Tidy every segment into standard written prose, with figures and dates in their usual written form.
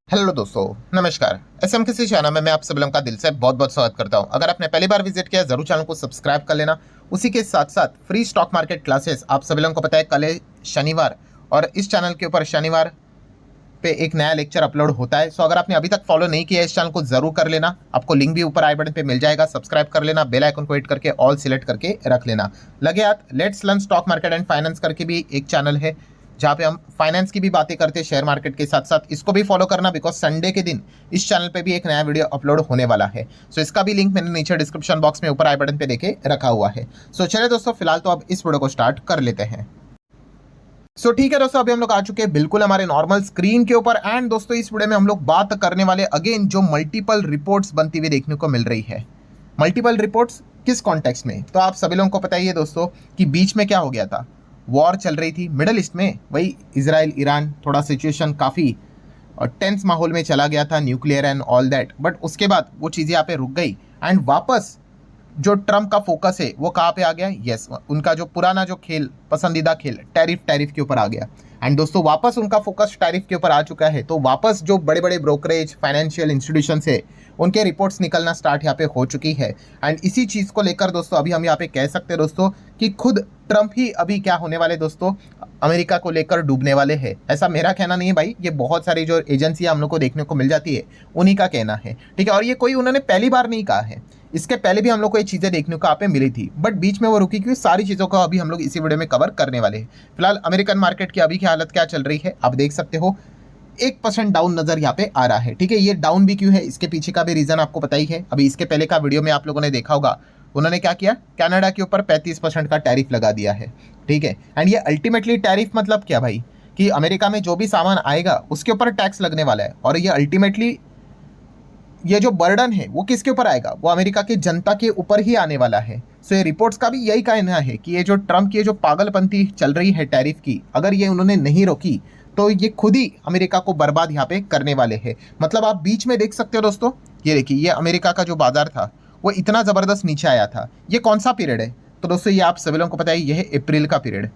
Hello दोस्तों, नमस्कार। SM किसी चैनल में मैं आप सभी लोगों का दिल से बहुत बहुत स्वागत करता हूं। अगर आपने पहली बार विजिट किया जरूर चैनल को सब्सक्राइब कर लेना। उसी के साथ साथ फ्री स्टॉक मार्केट क्लासेस आप सभी लोगों को पता है कल है शनिवार, और इस चैनल के ऊपर शनिवार पे एक नया लेक्चर अपलोड होता है। सो अगर आपने अभी तक फॉलो नहीं किया इस चैनल को जरूर कर लेना। आपको लिंक भी ऊपर आई बटन पे मिल जाएगा, सब्सक्राइब कर लेना, बेल आइकन को हिट करके ऑल सिलेक्ट करके रख लेना। लगे हाथ let's learn stock market and finance करके भी एक चैनल है जहाँ पे हम फाइनेंस की भी बातें करते हैं शेयर मार्केट के साथ साथ। इसको भी फॉलो करना बिकॉज संडे के दिन इस चैनल पे भी एक नया वीडियो अपलोड होने वाला है। सो इसका भी लिंक मैंने नीचे डिस्क्रिप्शन बॉक्स में ऊपर आई बटन पे देके रखा हुआ है। सो चलिए दोस्तों, फिलहाल तो अब इस वीडियो को स्टार्ट कर लेते हैं। सो ठीक है दोस्तों, अभी हम लोग आ चुके हैं बिल्कुल हमारे नॉर्मल स्क्रीन के ऊपर। एंड दोस्तों इस वीडियो में हम लोग बात करने वाले अगेन जो मल्टीपल रिपोर्ट्स बनती हुई देखने को मिल रही है। मल्टीपल रिपोर्ट्स किस कॉन्टेक्स्ट में, तो आप सभी लोगों को पता ही है दोस्तों कि बीच में क्या हो गया था, वॉर चल रही थी मिडल ईस्ट में, वही इजराइल ईरान, थोड़ा सिचुएशन काफ़ी टेंस माहौल में चला गया था, nuclear and all that. But उसके बाद वो चीज़ें यहाँ पे रुक गई एंड वापस जो ट्रम्प का फोकस है वो कहाँ पे आ गया, यस उनका जो पुराना जो खेल, पसंदीदा खेल टैरिफ के ऊपर आ गया। एंड दोस्तों वापस उनका फोकस टैरिफ के ऊपर आ चुका है। तो वापस जो बड़े बड़े ब्रोकरेज फाइनेंशियल इंस्टीट्यूशन है उनके रिपोर्ट्स निकलना स्टार्ट यहाँ पे हो चुकी है। एंड इसी चीज़ को लेकर दोस्तों अभी हम यहाँ पे कह सकते हैं दोस्तों कि खुद ट्रम्प ही अभी क्या होने वाले दोस्तों, अमेरिका को लेकर डूबने वाले हैं। ऐसा मेरा कहना नहीं है भाई, ये बहुत सारी जो एजेंसियां हम लोग को देखने को मिल जाती है उन्हीं का कहना है, ठीक है। और ये कोई उन्होंने पहली बार नहीं कहा है, इसके पहले भी हम लोग को ये चीज़ें देखने को यहाँ पे मिली थी, बट बीच में वो रुकी क्यों, सारी चीज़ों को अभी हम लोग इसी वीडियो में कवर करने वाले हैं। फिलहाल अमेरिकन मार्केट की अभी की हालत क्या चल रही है आप देख सकते हो, 1% डाउन नजर यहाँ पे आ रहा है, ठीक है। ये डाउन भी क्यों है, इसके पीछे का भी रीजन आपको पता ही है। अभी इसके पहले का वीडियो में आप लोगों ने देखा होगा, उन्होंने क्या किया, कनाडा के ऊपर 35% का टैरिफ लगा दिया है, ठीक है। एंड ये अल्टीमेटली टैरिफ मतलब क्या भाई, कि अमेरिका में जो भी सामान आएगा उसके ऊपर टैक्स लगने वाला है। और ये अल्टीमेटली ये जो बर्डन है वो किसके ऊपर आएगा, वो अमेरिका की जनता के ऊपर ही आने वाला है। सो ये रिपोर्ट्स का भी यही कहना है कि ये जो ट्रम्प की जो पागलपंती चल रही है टैरिफ की, अगर ये उन्होंने नहीं रोकी तो ये खुद ही अमेरिका को बर्बाद यहाँ पे करने वाले हैं। मतलब आप बीच में देख सकते हो दोस्तों, ये देखिए ये अमेरिका का जो बाजार था वो इतना ज़बरदस्त नीचे आया था। ये कौन सा पीरियड है, तो दोस्तों ये आप सभी लोगों को पता है, ये है अप्रैल का पीरियड।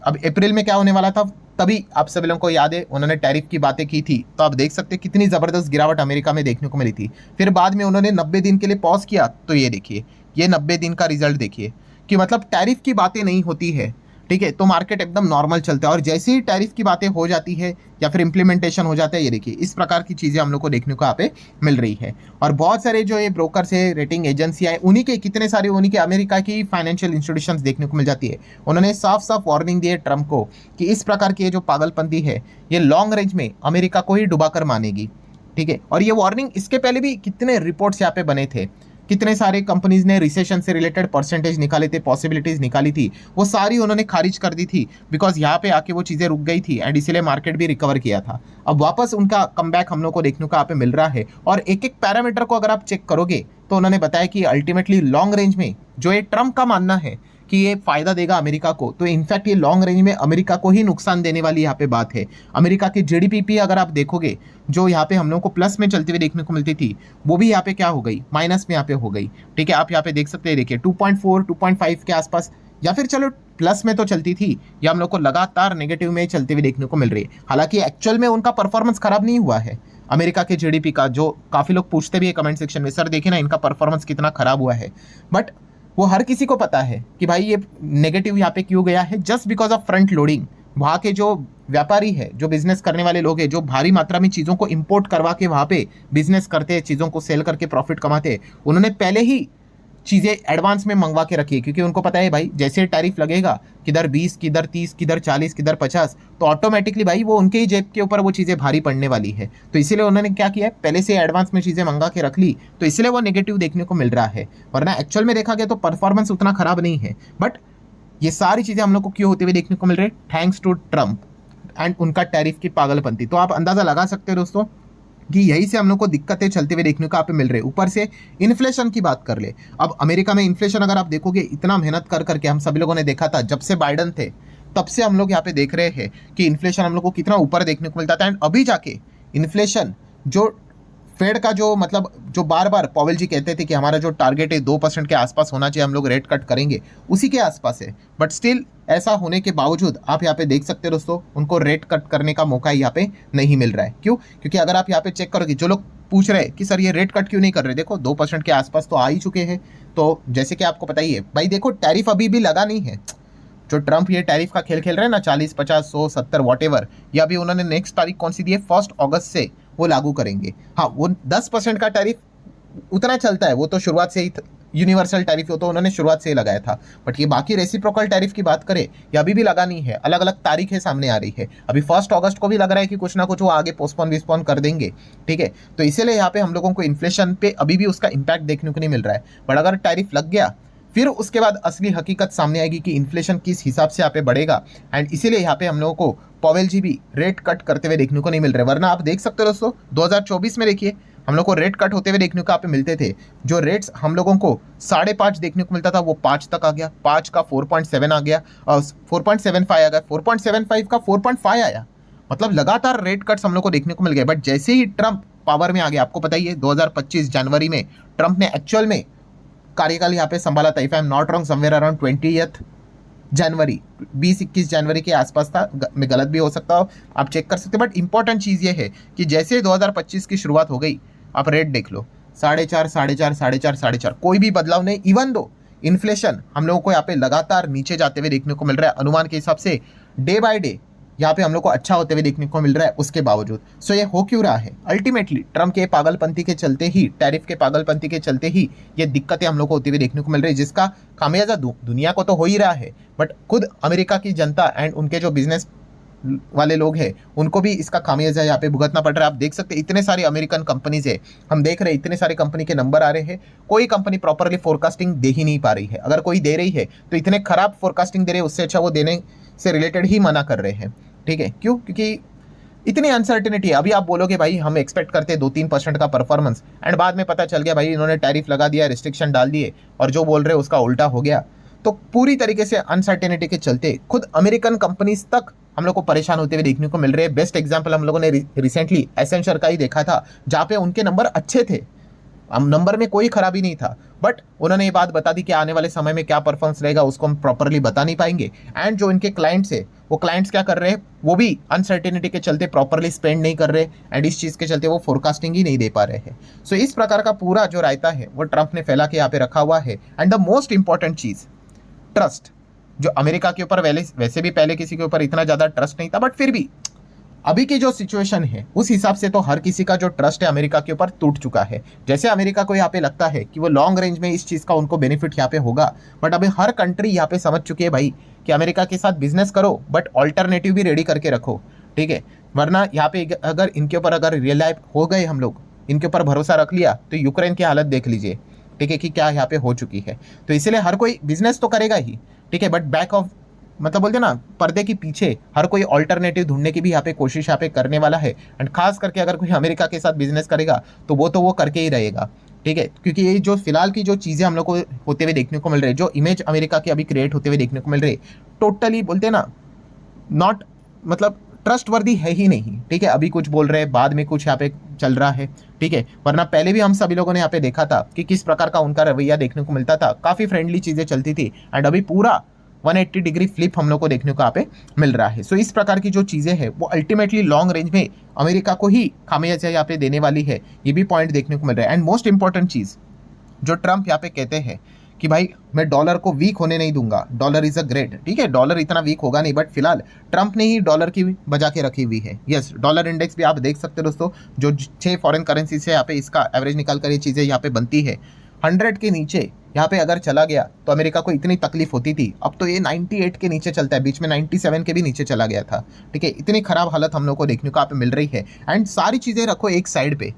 अब अप्रैल में क्या होने वाला था, तभी आप सभी लोगों को याद है उन्होंने टैरिफ की बातें की थी। तो आप देख सकते हैं कितनी ज़बरदस्त गिरावट अमेरिका में देखने को मिली थी। फिर बाद में उन्होंने 90 दिन के लिए पॉज किया, तो ये देखिए ये 90 दिन का रिजल्ट देखिए कि मतलब टैरिफ की बातें नहीं होती है, ठीक है, तो मार्केट एकदम नॉर्मल चलता है। और जैसे ही टैरिफ की बातें हो जाती है या फिर इंप्लीमेंटेशन हो जाता है, ये देखिए इस प्रकार की चीज़ें हम लोग को देखने को यहाँ पे मिल रही है। और बहुत सारे जो ये ब्रोकर्स है, रेटिंग एजेंसियाँ हैं, उन्हीं के कितने सारे, उन्हीं के अमेरिका की फाइनेंशियल इंस्टीट्यूशंस देखने को मिल जाती है। उन्होंने साफ साफ वार्निंग दी है ट्रम्प को कि इस प्रकार की जो पागलपंती है ये लॉन्ग रेंज में अमेरिका को ही डुबा कर मानेगी, ठीक है। और ये वार्निंग इसके पहले भी कितने रिपोर्ट्स यहाँ पे बने थे, कितने सारे कंपनीज ने रिसेशन से रिलेटेड परसेंटेज निकाले थे, पॉसिबिलिटीज निकाली थी, वो सारी उन्होंने खारिज कर दी थी बिकॉज यहाँ पे आके वो चीज़ें रुक गई थी एंड इसीलिए मार्केट भी रिकवर किया था। अब वापस उनका कमबैक हम लोग को देखने को यहाँ पे मिल रहा है। और एक एक पैरामीटर को अगर आप चेक करोगे तो उन्होंने बताया कि अल्टीमेटली लॉन्ग रेंज में जो ये ट्रम्प का मानना है कि ये फायदा देगा अमेरिका को, तो इनफैक्ट ये लॉन्ग रेंज में अमेरिका को ही नुकसान देने वाली यहाँ पे बात है। अमेरिका की जीडीपी अगर आप देखोगे, जो यहाँ पे हम लोगों को प्लस में चलती हुई देखने को मिलती थी, वो भी यहाँ पे क्या हो गई, माइनस में यहाँ पे हो गई, ठीक है। आप यहाँ पे देख सकते हैं, देखिए 2.4 2.5 के आसपास, या फिर चलो प्लस में तो चलती थी, या हम लोग को लगातार नेगेटिव में चलती हुई देखने को मिल रही है। हालांकि एक्चुअल में उनका परफॉर्मेंस खराब नहीं हुआ है अमेरिका के जीडीपी का, जो काफ़ी लोग पूछते भी है कमेंट सेक्शन में, सर देखिए ना इनका परफॉर्मेंस कितना खराब हुआ है। बट वो हर किसी को पता है कि भाई ये नेगेटिव यहाँ पे क्यों गया है, just because of front loading. वहाँ के जो व्यापारी है, जो बिजनेस करने वाले लोग हैं, जो भारी मात्रा में चीज़ों को इंपोर्ट करवा के वहाँ पे बिजनेस करते हैं, चीज़ों को सेल करके प्रॉफिट कमाते हैं, उन्होंने पहले ही चीज़ें एडवांस में मंगवा के रखी है, क्योंकि उनको पता है भाई जैसे टैरिफ लगेगा, किधर 20, किधर 30, किधर 40, किधर 50, तो ऑटोमेटिकली भाई वो उनके ही जेब के ऊपर वो चीज़ें भारी पड़ने वाली है। तो इसीलिए उन्होंने क्या किया है, पहले से एडवांस में चीज़ें मंगा के रख ली, तो इसलिए वो नेगेटिव देखने को मिल रहा है। वरना एक्चुअल में देखा गया तो परफॉर्मेंस उतना खराब नहीं है। बट ये सारी चीज़ें हम लोग को क्यों होते हुए देखने को मिल रही है, थैंक्स टू ट्रम्प एंड उनका टैरिफ की पागलपंती। तो आप अंदाज़ा लगा सकते हो दोस्तों कि यही से हम लोग को दिक्कतें चलते हुए देखने को यहाँ पे मिल रहे हैं। ऊपर से इन्फ्लेशन की बात कर ले, अब अमेरिका में इन्फ्लेशन अगर आप देखोगे, इतना मेहनत कर करके हम सभी लोगों ने देखा था, जब से बाइडन थे तब से हम लोग यहाँ पे देख रहे हैं कि इन्फ्लेशन हम लोग को कितना ऊपर देखने को मिलता था। एंड अभी जाके इन्फ्लेशन जो फेड का जो मतलब जो बार बार पॉवेल जी कहते थे कि हमारा जो टारगेट है 2% के आसपास होना चाहिए, हम लोग रेट कट करेंगे, उसी के आसपास है। बट स्टिल ऐसा होने के बावजूद आप यहाँ पे देख सकते हो दोस्तों, उनको रेट कट करने का मौका यहाँ पे नहीं मिल रहा है। क्यों? क्योंकि अगर आप यहाँ पे चेक करोगे, जो लोग पूछ रहे हैं कि सर ये रेट कट क्यों नहीं कर रहे, देखो 2% के आसपास तो आ ही चुके हैं। तो जैसे कि आपको पता ही है भाई, देखो टैरिफ अभी भी लगा नहीं है। जो ट्रम्प ये टैरिफ का खेल खेल रहे हैं ना, 40, 50, 100, 70 वॉटेवर, ये अभी उन्होंने नेक्स्ट तारीख कौन सी दी है, 1 अगस्त से वो लागू करेंगे। हाँ, वो 10% का टैरिफ उतना चलता है, वो तो शुरुआत से ही यूनिवर्सल टैरिफ हो तो उन्होंने शुरुआत से ही लगाया था। बट ये बाकी रेसिप्रोकल टैरिफ की बात करें, ये अभी भी लगा नहीं है, अलग अलग तारीखें सामने आ रही है। अभी 1 अगस्त को भी लग रहा है कि कुछ ना कुछ वो आगे पोस्टपोन विस्पोन कर देंगे, ठीक है। तो इसीलिए यहाँ पे हम लोगों को इन्फ्लेशन पे अभी भी उसका इम्पैक्ट देखने को नहीं मिल रहा है। बट अगर टैरिफ लग गया, फिर उसके बाद असली हकीकत सामने आएगी कि इन्फ्लेशन किस हिसाब से यहाँ पे बढ़ेगा। एंड इसीलिए यहाँ पे हम लोगों को पॉवेल जी भी रेट कट करते हुए देखने को नहीं मिल रहे। वरना आप देख सकते हो दोस्तों, 2024 में देखिए हम लोग को रेट कट होते हुए देखने को यहाँ पे मिलते थे। जो रेट्स हम लोगों को 5.5 देखने को मिलता था, वो 5 तक आ गया, 5 का 4.7 आ गया, 4.75 आ गया, 4.75 का 4.5 आया। मतलब लगातार रेट कट्स हम लोग को देखने को मिल गए। बट जैसे ही ट्रंप पावर में आ गया, आपको पता ही है 2025 जनवरी में ट्रंप ने एक्चुअल में कार्यकाल यहाँ पे संभाला था। If I am not wrong, somewhere around 20 जनवरी, 20-21 जनवरी के आसपास था, मैं गलत भी हो सकता हूँ, आप चेक कर सकते हैं। बट इंपॉर्टेंट चीज़ ये है कि जैसे 2025 की शुरुआत हो गई, आप रेट देख लो, 4.5, 4.5, 4.5, 4.5, कोई भी बदलाव नहीं। इवन दो इन्फ्लेशन हम लोगों को यहाँ पे लगातार नीचे जाते हुए देखने को मिल रहा है, अनुमान के हिसाब से डे बाय डे यहाँ पे हम लोग को अच्छा होते हुए देखने को मिल रहा है उसके बावजूद। सो ये हो क्यों रहा है? अल्टीमेटली ट्रम्प के पागलपंती के चलते ही, टैरिफ के पागलपंती के चलते ही ये दिक्कतें हम लोग को होती हुई देखने को मिल रही है, जिसका खामियाजा दुनिया को तो हो ही रहा है, बट खुद अमेरिका की जनता एंड उनके जो बिजनेस वाले लोग हैं उनको भी इसका खामियाजा यहाँ पे भुगतना पड़ रहा है। आप देख सकते हैं इतने सारे अमेरिकन कंपनीज है, हम देख रहे हैं इतने सारे कंपनी के नंबर आ रहे हैं, कोई कंपनी प्रॉपरली फोरकास्टिंग दे ही नहीं पा रही है। अगर कोई दे रही है तो इतने खराब फोरकास्टिंग दे रहे हैं, उससे अच्छा वो देने से रिलेटेड ही मना कर रहे हैं, ठीक है। क्यों? क्योंकि इतनी अनसर्टेनिटी है। अभी आप बोलोगे भाई हम एक्सपेक्ट करते हैं 2-3% का परफॉर्मेंस, एंड बाद में पता चल गया भाई इन्होंने टैरिफ लगा दिया, रिस्ट्रिक्शन डाल दिए, और जो बोल रहे हैं उसका उल्टा हो गया। तो पूरी तरीके से अनसर्टेनिटी के चलते खुद अमेरिकन कंपनीज तक हम लोग को परेशान होते हुए देखने को मिल रहे हैं। बेस्ट एग्जांपल हम लोगों ने रिसेंटली एसेंचर का ही देखा था, जहाँ पे उनके नंबर अच्छे थे, नंबर में कोई खराबी नहीं था, बट उन्होंने ये बात बता दी कि आने वाले समय में क्या परफॉर्मेंस रहेगा उसको हम प्रॉपरली बता नहीं पाएंगे। एंड जो इनके क्लाइंट्स है, वो क्लाइंट्स क्या कर रहे हैं, वो भी अनसर्टेनिटी के चलते प्रॉपरली स्पेंड नहीं कर रहे, एंड इस चीज़ के चलते वो फोरकास्टिंग ही नहीं दे पा रहे हैं। सो इस प्रकार का पूरा जो रायता है वो ट्रंप ने फैला के यहाँ पे रखा हुआ है। And the most important cheese, trust, जो अमेरिका के ऊपर वैसे भी पहले किसी के ऊपर इतना ज़्यादा ट्रस्ट नहीं था, बट फिर भी अभी की जो सिचुएशन है उस हिसाब से तो हर किसी का जो ट्रस्ट है अमेरिका के ऊपर टूट चुका है। जैसे अमेरिका को यहाँ पे लगता है कि वो लॉन्ग रेंज में इस चीज़ का उनको बेनिफिट यहाँ पे होगा, बट अभी हर कंट्री यहाँ पे समझ चुकी है भाई कि अमेरिका के साथ बिजनेस करो, बट ऑल्टरनेटिव भी रेडी करके रखो, ठीक है। वरना यहाँ पे अगर इनके ऊपर अगर रियलाइज हो गए, हम लोग इनके ऊपर भरोसा रख लिया, तो यूक्रेन की हालत देख लीजिए, ठीक है, कि क्या यहाँ पे हो चुकी है। तो इसीलिए हर कोई बिजनेस तो करेगा ही, ठीक है, बट बैक ऑफ मतलब बोलते ना, पर्दे के पीछे हर कोई ऑल्टरनेटिव ढूंढने की भी यहाँ पे कोशिश यहाँ पे करने वाला है। एंड खास करके अगर कोई अमेरिका के साथ बिजनेस करेगा तो वो करके ही रहेगा, ठीक है। क्योंकि ये जो फिलहाल की जो चीज़ें हम लोग को होते हुए देखने को मिल रही है, जो इमेज अमेरिका की अभी क्रिएट होते हुए देखने को मिल रही है, टोटली बोलते ना नॉट मतलब ट्रस्ट वर्दी है ही नहीं, ठीक है। अभी कुछ बोल रहे हैं, बाद में कुछ यहाँ पे चल रहा है, ठीक है। वरना पहले भी हम सभी लोगों ने यहाँ पे देखा था कि किस प्रकार का उनका रवैया देखने को मिलता था, काफ़ी फ्रेंडली चीज़ें चलती थी। एंड अभी पूरा 180 डिग्री फ्लिप हम लोग को देखने को यहाँ पे मिल रहा है। सो इस प्रकार की जो चीज़ें हैं वो अल्टीमेटली लॉन्ग रेंज में अमेरिका को ही खामियाजा यहाँ पे देने वाली है, ये भी पॉइंट देखने को मिल रहा है। एंड मोस्ट इंपॉर्टेंट चीज़ जो ट्रंप यहाँ पे कहते हैं कि भाई मैं डॉलर को वीक होने नहीं दूंगा, डॉलर इज अ ग्रेट, ठीक है, डॉलर इतना वीक होगा नहीं, बट फिलहाल ट्रंप ने ही डॉलर की बजा के रखी हुई है। यस, डॉलर इंडेक्स भी आप देख सकते हो दोस्तों, जो 6 फॉरेन करेंसी से यहाँ पे इसका एवरेज निकाल कर ये चीज़ें यहाँ पे बनती है। 100 के नीचे यहाँ पे अगर चला गया तो अमेरिका को इतनी तकलीफ होती थी, अब तो ये 98 के नीचे चलता है, बीच में 97 के भी नीचे चला गया था, ठीक है। इतनी खराब हालत हम लोग को देखने को यहाँ पे मिल रही है। एंड सारी चीज़ें रखो एक साइड पे,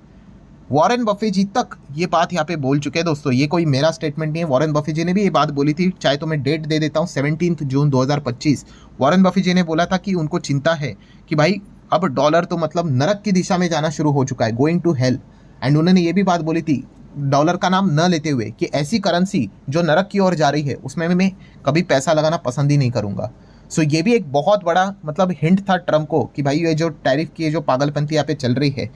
वॉरेन बफे जी तक ये बात यहाँ पे बोल चुके हैं दोस्तों, ये कोई मेरा स्टेटमेंट नहीं है, वॉरेन बफे जी ने भी ये बात बोली थी। चाहे तो मैं डेट दे देता हूँ, 17 जून 2025 वॉरेन बफे जी ने बोला था कि उनको चिंता है कि भाई अब डॉलर तो मतलब नरक की दिशा में जाना शुरू हो चुका है, गोइंग टू हेल। एंड उन्होंने ये भी बात बोली थी, डॉलर का नाम न लेते हुए, कि ऐसी करेंसी जो नरक की ओर जा रही है उसमें मैं कभी पैसा लगाना पसंद ही नहीं करूँगा। सो ये भी एक बहुत बड़ा मतलब हिंट था ट्रम्प को कि भाई ये जो टैरिफ की जो पागलपंती यहाँ पे चल रही है,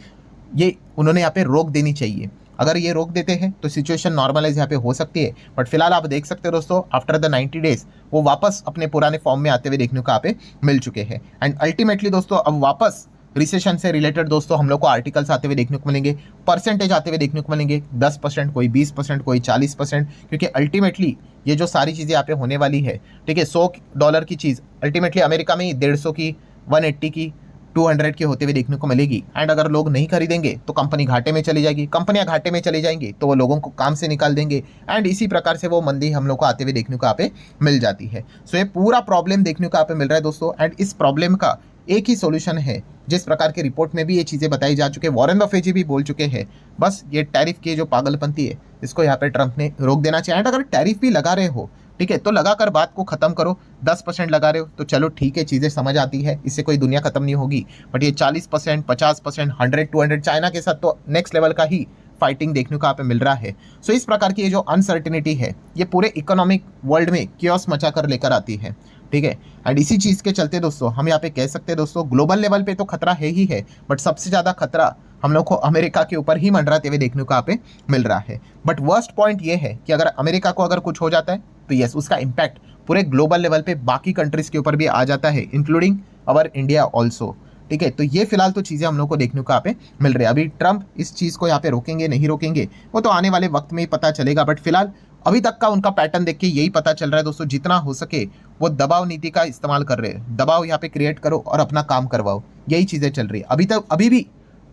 ये उन्होंने यहाँ पे रोक देनी चाहिए। अगर ये रोक देते हैं तो सिचुएशन नॉर्मलाइज यहाँ पे हो सकती है, बट फिलहाल आप देख सकते हो दोस्तों आफ्टर द 90 डेज वो वापस अपने पुराने फॉर्म में आते हुए देखने को यहाँ पे मिल चुके हैं। एंड अल्टीमेटली दोस्तों अब वापस रिसेशन से रिलेटेड दोस्तों हम लोग को आर्टिकल्स आते हुए देखने को मिलेंगे, परसेंटेज आते हुए देखने को मिलेंगे, 10%, कोई 20%, कोई 40%, क्योंकि अल्टीमेटली ये जो सारी चीज़ें यहाँ पे होने वाली है, ठीक है, $100 की चीज़ अल्टीमेटली अमेरिका में ही 150 की, 180 की, 200 की होते हुए देखने को मिलेगी। एंड अगर लोग नहीं खरीदेंगे तो कंपनी घाटे में चली जाएगी, कंपनियां घाटे में चली जाएंगी तो वो लोगों को काम से निकाल देंगे। एंड इसी प्रकार से वो मंदी हम लोग को आते हुए देखने को यहाँ पे मिल जाती है। सो ये पूरा प्रॉब्लम देखने को यहाँ पे मिल रहा है दोस्तों। एंड इस प्रॉब्लम का एक ही सॉल्यूशन है, जिस प्रकार की रिपोर्ट में भी ये चीज़ें बताई जा चुकी है, वॉरेन बफेट जी भी बोल चुके हैं, बस ये टैरिफ की जो पागलपंती है इसको यहाँ पे ट्रंप ने रोक देना चाहिए। एंड अगर टैरिफ भी लगा रहे हो, ठीक है, तो लगाकर बात को खत्म करो। 10% लगा रहे हो तो चलो ठीक है, चीज़ें समझ आती है, इससे कोई दुनिया खत्म नहीं होगी। बट ये 40%, 50%, 100, 200 चाइना के साथ तो नेक्स्ट लेवल का ही फाइटिंग देखने को यहाँ पे मिल रहा है। सो इस प्रकार की ये जो अनसर्टिनिटी है ये पूरे इकोनॉमिक वर्ल्ड में क्योस मचा कर लेकर आती है, ठीक है। एंड इसी चीज़ के चलते दोस्तों हम यहाँ पे कह सकते हैं दोस्तों ग्लोबल लेवल पे तो खतरा है ही है, बट सबसे ज़्यादा खतरा हम लोग को अमेरिका के ऊपर ही मंडराते हुए देखने को यहाँ पे मिल रहा है। बट वर्स्ट पॉइंट ये है कि अगर अमेरिका को अगर कुछ हो जाता है तो यस उसका इम्पैक्ट पूरे ग्लोबल लेवल पे बाकी कंट्रीज़ के ऊपर भी आ जाता है, इंक्लूडिंग अवर इंडिया ऑल्सो, ठीक है। तो ये फिलहाल तो चीज़ें हम लोग को देखने को यहाँ पे मिल रही है। अभी ट्रंप इस चीज़ को यहाँ पे रोकेंगे नहीं रोकेंगे वो तो आने वाले वक्त में ही पता चलेगा, बट फिलहाल अभी तक का उनका पैटर्न देख के यही पता चल रहा है दोस्तों, जितना हो सके वो दबाव नीति का इस्तेमाल कर रहे हैं। दबाव यहाँ पे क्रिएट करो और अपना काम करवाओ, यही चीज़ें चल रही है। अभी भी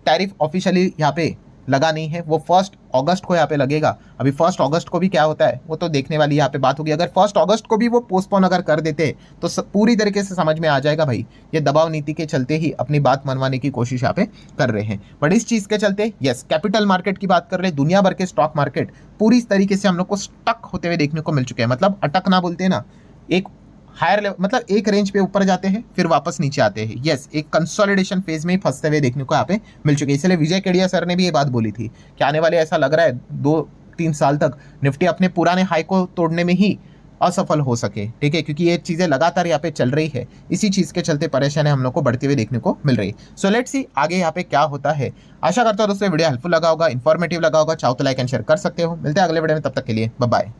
टैरिफ ऑफिशियली यहाँ पे लगा नहीं है, वो 1 अगस्त को यहाँ पे लगेगा। अभी 1 अगस्त को भी क्या होता है वो तो देखने वाली यहाँ पे बात होगी। अगर 1 अगस्त को भी वो पोस्टपोन अगर कर देते तो पूरी तरीके से समझ में आ जाएगा भाई ये दबाव नीति के चलते ही अपनी बात मनवाने की कोशिश यहाँ पे कर रहे हैं। बट इस चीज़ के चलते यस कैपिटल मार्केट की बात कर रहे हैं, दुनिया भर के स्टॉक मार्केट पूरी तरीके से हम लोग को स्टक होते हुए देखने को मिल चुके हैं। मतलब अटकना बोलते हैं ना, एक हायर लेवल मतलब एक रेंज पे ऊपर जाते हैं फिर वापस नीचे आते हैं। यस एक कंसोलिडेशन फेज में फंसते हुए देखने को यहाँ पे मिल चुके हैं। इसलिए विजय केडिया सर ने भी ये बात बोली थी कि आने वाले ऐसा लग रहा है 2-3 साल तक निफ्टी अपने पुराने हाई को तोड़ने में ही असफल हो सके, ठीक है, क्योंकि ये चीज़ें लगातार यहाँ पे चल रही है। इसी चीज़ के चलते परेशानी हम लोग को बढ़ते हुए देखने को मिल रही है। सो लेट्स सी आगे यहाँ पे क्या होता है। आशा करता हूँ दोस्तों वीडियो हेल्पफुल लगा होगा, इन्फॉर्मेटिव लगा होगा। चाहो तो लाइक एंड शेयर कर सकते हो। मिलते हैं अगले वीडियो में, तब तक के लिए बाय बाय।